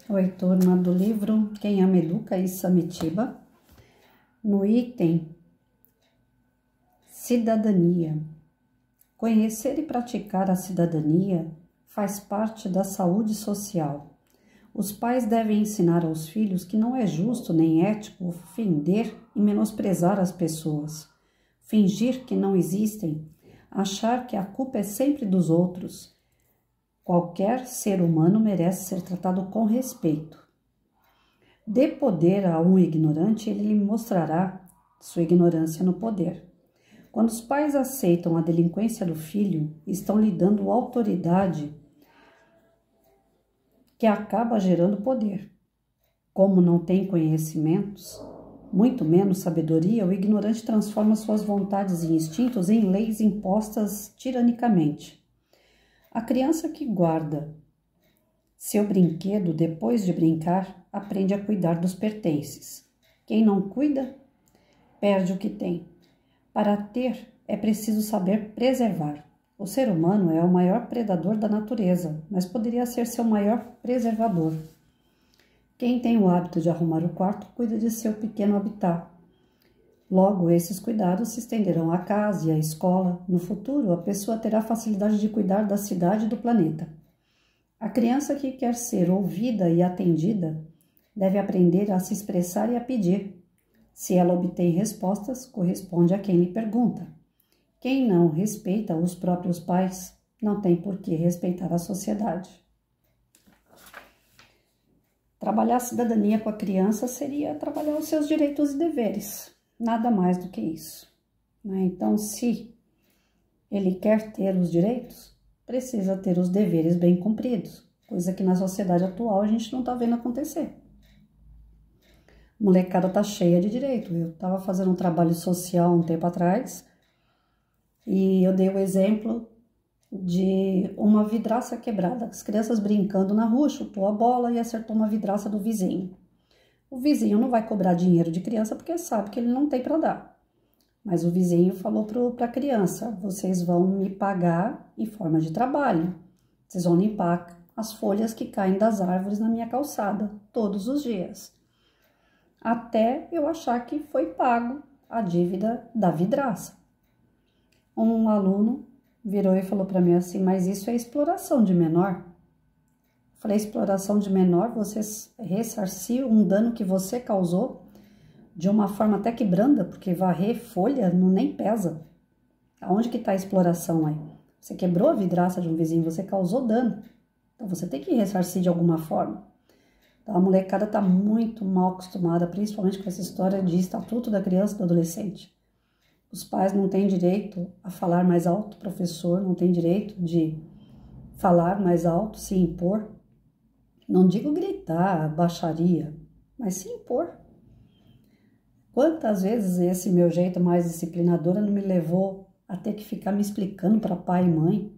Oi, turma do livro Quem Ama Educa, Issa Mitiba, no item Cidadania. Conhecer e praticar a cidadania faz parte da saúde social. Os pais devem ensinar aos filhos que não é justo nem ético ofender e menosprezar as pessoas, fingir que não existem, achar que a culpa é sempre dos outros. Qualquer ser humano merece ser tratado com respeito. Dê poder a um ignorante, ele lhe mostrará sua ignorância no poder. Quando os pais aceitam a delinquência do filho, estão lhe dando autoridade que acaba gerando poder. Como não tem conhecimentos, muito menos sabedoria, o ignorante transforma suas vontades e instintos em leis impostas tiranicamente. A criança que guarda seu brinquedo depois de brincar aprende a cuidar dos pertences. Quem não cuida, perde o que tem. Para ter, é preciso saber preservar. O ser humano é o maior predador da natureza, mas poderia ser seu maior preservador. Quem tem o hábito de arrumar o quarto, cuida de seu pequeno habitat. Logo, esses cuidados se estenderão à casa e à escola. No futuro, a pessoa terá facilidade de cuidar da cidade e do planeta. A criança que quer ser ouvida e atendida deve aprender a se expressar e a pedir. Se ela obtém respostas, corresponde a quem lhe pergunta. Quem não respeita os próprios pais, não tem por que respeitar a sociedade. Trabalhar a cidadania com a criança seria trabalhar os seus direitos e deveres. Nada mais do que isso. Então, se ele quer ter os direitos, precisa ter os deveres bem cumpridos, coisa que na sociedade atual a gente não está vendo acontecer. A molecada tá cheia de direito. Eu estava fazendo um trabalho social um tempo atrás e eu dei o exemplo de uma vidraça quebrada. As crianças brincando na rua, chutou a bola e acertou uma vidraça do vizinho. O vizinho não vai cobrar dinheiro de criança porque sabe que ele não tem para dar. Mas o vizinho falou para a criança: vocês vão me pagar em forma de trabalho. Vocês vão limpar as folhas que caem das árvores na minha calçada todos os dias. Até eu achar que foi pago a dívida da vidraça. Um aluno virou e falou para mim assim: mas isso é exploração de menor? Falei: exploração de menor, você ressarcir um dano que você causou de uma forma até que branda, porque varrer folha não nem pesa. Aonde que está a exploração aí? Você quebrou a vidraça de um vizinho, você causou dano. Então você tem que ressarcir de alguma forma. Então a molecada está muito mal acostumada, principalmente com essa história de estatuto da criança e do adolescente. Os pais não têm direito a falar mais alto, o professor não tem direito de falar mais alto, se impor. Não digo gritar, baixaria, mas se impor. Quantas vezes esse meu jeito mais disciplinadora não me levou a ter que ficar me explicando para pai e mãe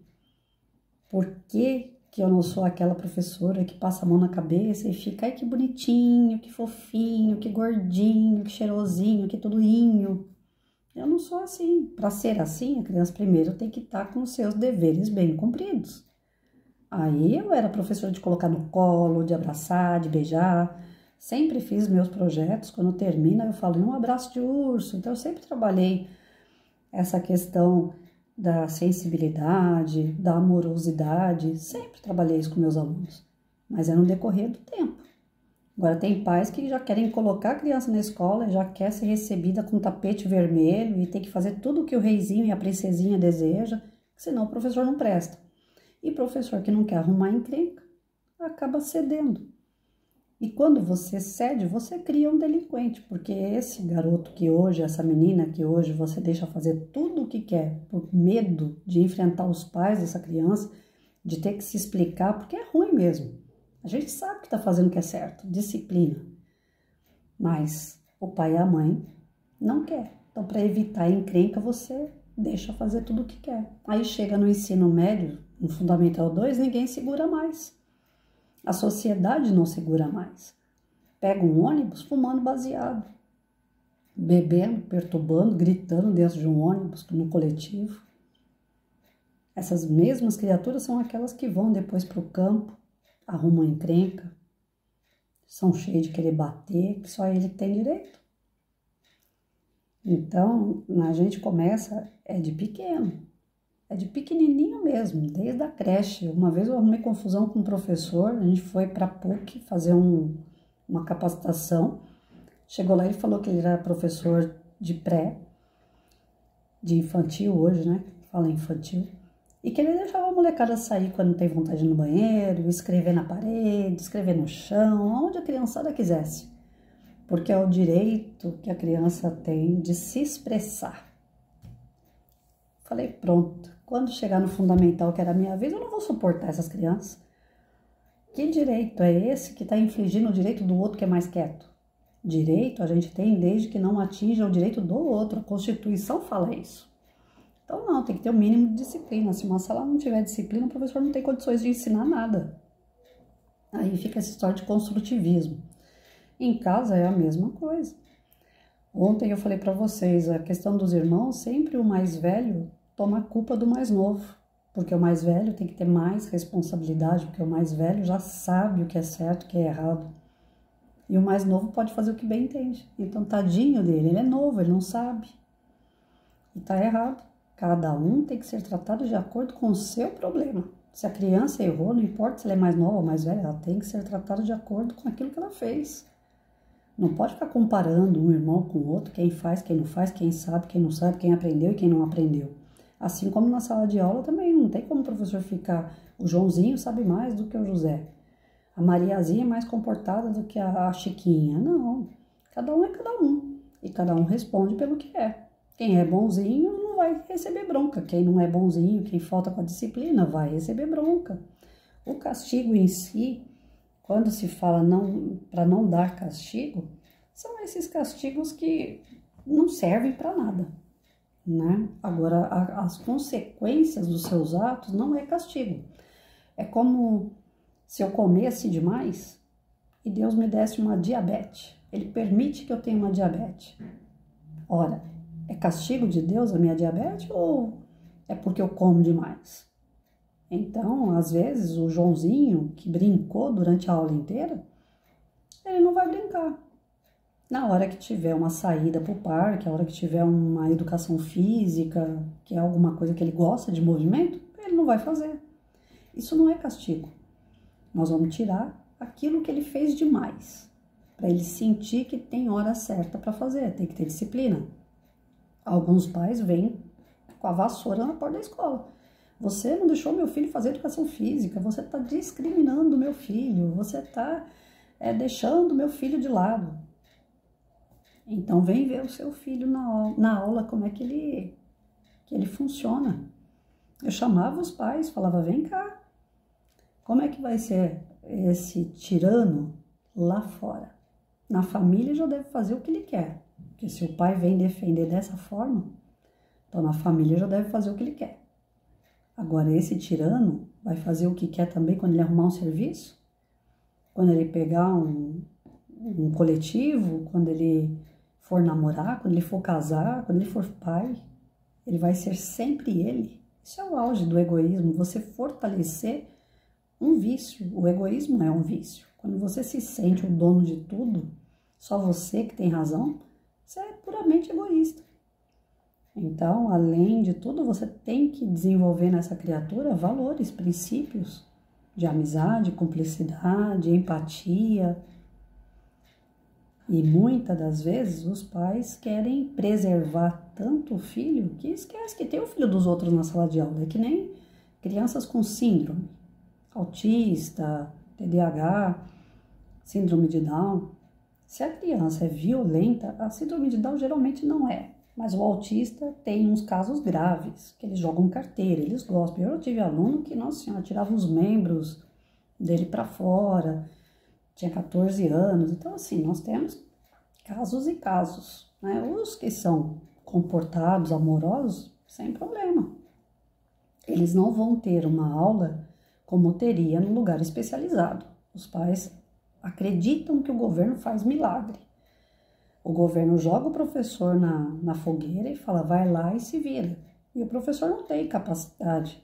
por que eu não sou aquela professora que passa a mão na cabeça e fica: ai, que bonitinho, que fofinho, que gordinho, que cheirosinho, que tudoinho. Eu não sou assim. Para ser assim, a criança primeiro tem que estar com os seus deveres bem cumpridos. Aí eu era professora de colocar no colo, de abraçar, de beijar. Sempre fiz meus projetos. Quando termina, eu falo: um abraço de urso. Então, eu sempre trabalhei essa questão da sensibilidade, da amorosidade. Sempre trabalhei isso com meus alunos. Mas é no decorrer do tempo. Agora, tem pais que já querem colocar a criança na escola, já quer ser recebida com tapete vermelho e tem que fazer tudo o que o reizinho e a princesinha deseja, senão o professor não presta. E professor que não quer arrumar encrenca, acaba cedendo. E quando você cede, você cria um delinquente, porque esse garoto que hoje, essa menina que hoje você deixa fazer tudo o que quer, por medo de enfrentar os pais dessa criança, de ter que se explicar, porque é ruim mesmo. A gente sabe que está fazendo o que é certo, disciplina. Mas o pai e a mãe não quer. Então, para evitar a encrenca, você deixa fazer tudo o que quer. Aí chega no ensino médio, no Fundamental 2, ninguém segura mais. A sociedade não segura mais. Pega um ônibus fumando baseado, bebendo, perturbando, gritando dentro de um ônibus, no coletivo. Essas mesmas criaturas são aquelas que vão depois para o campo, arrumam encrenca, são cheios de querer bater, que só ele tem direito. Então, a gente começa de pequeno, de pequenininho mesmo, desde a creche. Uma vez eu arrumei confusão com um professor, a gente foi para a PUC fazer uma capacitação. Chegou lá e falou que ele era professor de de infantil hoje, né? Fala infantil. E que ele deixava a molecada sair quando tem vontade de ir no banheiro, escrever na parede, escrever no chão, onde a criançada quisesse. Porque é o direito que a criança tem de se expressar. Falei, pronto. Quando chegar no fundamental, que era a minha vez, eu não vou suportar essas crianças. Que direito é esse que está infligindo o direito do outro que é mais quieto? Direito a gente tem desde que não atinja o direito do outro. A Constituição fala isso. Então não, tem que ter o mínimo de disciplina. Se uma sala não tiver disciplina, o professor não tem condições de ensinar nada. Aí fica essa história de construtivismo. Em casa é a mesma coisa. Ontem eu falei para vocês, a questão dos irmãos, sempre o mais velho toma a culpa do mais novo. Porque o mais velho tem que ter mais responsabilidade, porque o mais velho já sabe o que é certo e o que é errado. E o mais novo pode fazer o que bem entende. Então, tadinho dele, ele é novo, ele não sabe. E tá errado. Cada um tem que ser tratado de acordo com o seu problema. Se a criança errou, não importa se ela é mais nova ou mais velha, ela tem que ser tratada de acordo com aquilo que ela fez. Não pode ficar comparando um irmão com o outro, quem faz, quem não faz, quem sabe, quem não sabe, quem aprendeu e quem não aprendeu. Assim como na sala de aula também, não tem como o professor ficar, o Joãozinho sabe mais do que o José. A Mariazinha é mais comportada do que a Chiquinha. Não, cada um é cada um. E cada um responde pelo que é. Quem é bonzinho não vai receber bronca. Quem não é bonzinho, quem falta com a disciplina, vai receber bronca. O castigo em si, quando se fala para não dar castigo, são esses castigos que não servem para nada, né? Agora, as consequências dos seus atos não é castigo. É como se eu comesse demais e Deus me desse uma diabetes. Ele permite que eu tenha uma diabetes. Ora, é castigo de Deus a minha diabetes ou é porque eu como demais? Então, às vezes, o Joãozinho, que brincou durante a aula inteira, ele não vai brincar. Na hora que tiver uma saída para o parque, na hora que tiver uma educação física, que é alguma coisa que ele gosta de movimento, ele não vai fazer. Isso não é castigo. Nós vamos tirar aquilo que ele fez demais, para ele sentir que tem hora certa para fazer, tem que ter disciplina. Alguns pais vêm com a vassoura na porta da escola. Você não deixou meu filho fazer educação física, você está discriminando meu filho, você está deixando meu filho de lado. Então vem ver o seu filho na aula, como é que ele funciona. Eu chamava os pais, falava, vem cá, como é que vai ser esse tirano lá fora? Na família já deve fazer o que ele quer, porque se o pai vem defender dessa forma, então na família já deve fazer o que ele quer. Agora esse tirano vai fazer o que quer também quando ele arrumar um serviço? Quando ele pegar um coletivo, quando ele for namorar, quando ele for casar, quando ele for pai, ele vai ser sempre ele. Isso é o auge do egoísmo, você fortalecer um vício. O egoísmo é um vício. Quando você se sente o dono de tudo, só você que tem razão, você é puramente egoísta. Então, além de tudo, você tem que desenvolver nessa criatura valores, princípios de amizade, cumplicidade, empatia. E muitas das vezes os pais querem preservar tanto o filho que esquece que tem o filho dos outros na sala de aula. É que nem crianças com síndrome, autista, TDAH, síndrome de Down. Se a criança é violenta, a síndrome de Down geralmente não é. Mas o autista tem uns casos graves, que eles jogam carteira, eles gostam. Eu tive aluno que, nossa senhora, tirava os membros dele para fora, tinha 14 anos. Então, assim, nós temos casos e casos, né? Os que são comportados, amorosos, sem problema. Eles não vão ter uma aula como teria num lugar especializado. Os pais acreditam que o governo faz milagre. O governo joga o professor na fogueira e fala, vai lá e se vira. E o professor não tem capacidade,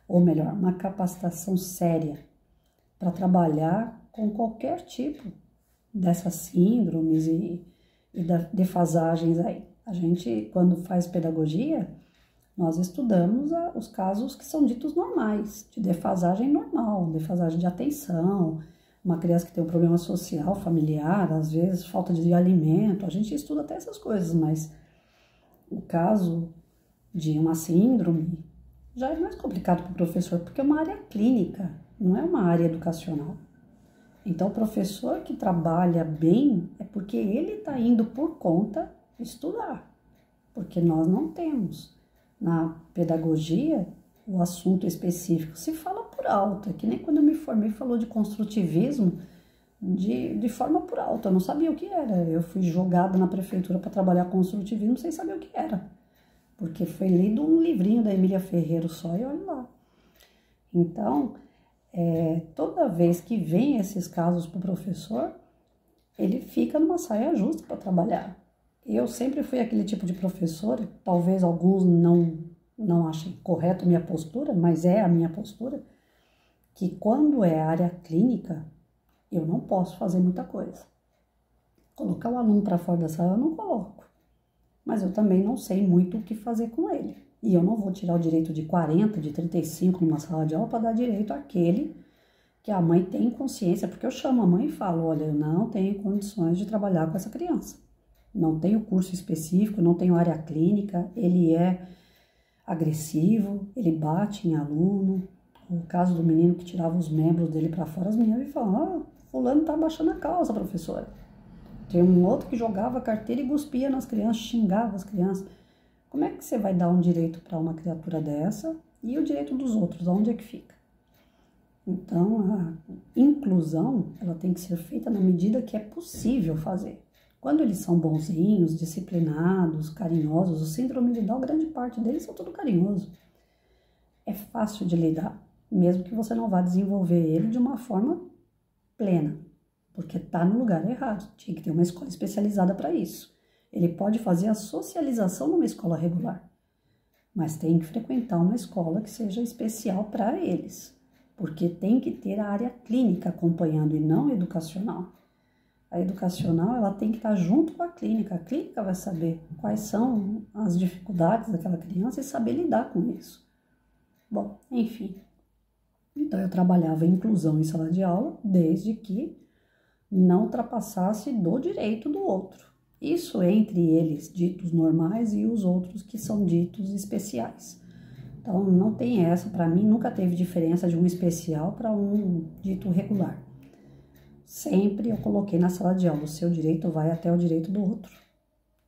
ou melhor, uma capacitação séria para trabalhar com qualquer tipo dessas síndromes e defasagens aí. A gente, quando faz pedagogia, nós estudamos os casos que são ditos normais, de defasagem normal, defasagem de atenção, uma criança que tem um problema social, familiar, às vezes falta de alimento, a gente estuda até essas coisas, mas o caso de uma síndrome já é mais complicado para o professor, porque é uma área clínica, não é uma área educacional. Então, o professor que trabalha bem é porque ele está indo por conta estudar, porque nós não temos. Na pedagogia, o assunto específico se fala por alto, é que nem quando eu me formei falou de construtivismo de forma por alto, eu não sabia o que era, eu fui jogada na prefeitura para trabalhar construtivismo sem saber o que era, porque foi lido um livrinho da Emília Ferreiro só e olha lá. Então, toda vez que vem esses casos para o professor, ele fica numa saia justa para trabalhar. Eu sempre fui aquele tipo de professora, talvez alguns não achem correto a minha postura, mas é a minha postura, que quando é área clínica, eu não posso fazer muita coisa. Colocar o aluno para fora da sala eu não coloco, mas eu também não sei muito o que fazer com ele. E eu não vou tirar o direito de 40, de 35 numa sala de aula para dar direito àquele que a mãe tem consciência, porque eu chamo a mãe e falo, olha, eu não tenho condições de trabalhar com essa criança. Não tenho curso específico, não tenho área clínica, ele é agressivo, ele bate em aluno. O caso do menino que tirava os membros dele para fora, as meninas me falam, fulano tá abaixando a calça, professora. Tem um outro que jogava carteira e cuspia nas crianças, xingava as crianças. Como é que você vai dar um direito para uma criatura dessa e o direito dos outros, onde é que fica? Então, a inclusão, ela tem que ser feita na medida que é possível fazer. Quando eles são bonzinhos, disciplinados, carinhosos, o síndrome de Down, grande parte deles são tudo carinhoso. É fácil de lidar, mesmo que você não vá desenvolver ele de uma forma plena, porque está no lugar errado. Tinha que ter uma escola especializada para isso. Ele pode fazer a socialização numa escola regular, mas tem que frequentar uma escola que seja especial para eles, porque tem que ter a área clínica acompanhando e não educacional. A educacional, ela tem que estar junto com a clínica vai saber quais são as dificuldades daquela criança e saber lidar com isso. Bom, enfim, então eu trabalhava em inclusão em sala de aula desde que não ultrapassasse do direito do outro. Isso entre eles ditos normais e os outros que são ditos especiais. Então não tem essa, para mim nunca teve diferença de um especial para um dito regular. Sempre eu coloquei na sala de aula, o seu direito vai até o direito do outro,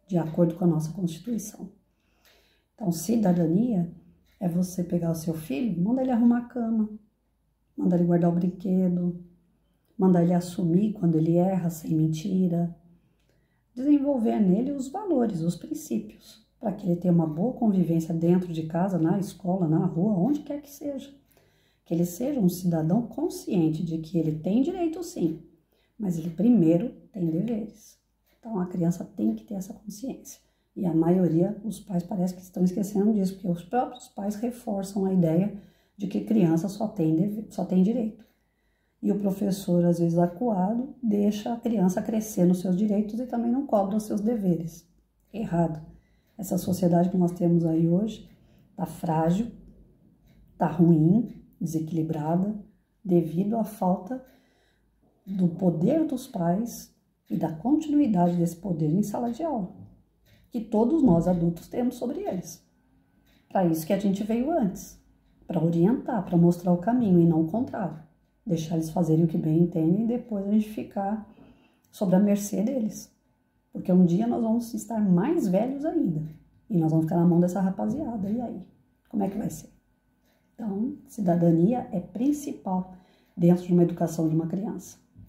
de acordo com a nossa Constituição. Então, cidadania é você pegar o seu filho, manda ele arrumar a cama, manda ele guardar o brinquedo, manda ele assumir quando ele erra, sem mentira, desenvolver nele os valores, os princípios, para que ele tenha uma boa convivência dentro de casa, na escola, na rua, onde quer que seja. Que ele seja um cidadão consciente de que ele tem direito sim, mas ele primeiro tem deveres. Então a criança tem que ter essa consciência. E a maioria, os pais parece que estão esquecendo disso, porque os próprios pais reforçam a ideia de que criança só tem direito. E o professor, às vezes acuado, deixa a criança crescer nos seus direitos e também não cobra os seus deveres. Errado. Essa sociedade que nós temos aí hoje está frágil, está ruim, desequilibrada, devido à falta do poder dos pais e da continuidade desse poder em sala de aula, que todos nós adultos temos sobre eles. Para isso que a gente veio antes, para orientar, para mostrar o caminho e não o contrário. Deixar eles fazerem o que bem entendem e depois a gente ficar sob a mercê deles. Porque um dia nós vamos estar mais velhos ainda e nós vamos ficar na mão dessa rapaziada. E aí? Como é que vai ser? Então, cidadania é principal dentro de uma educação de uma criança.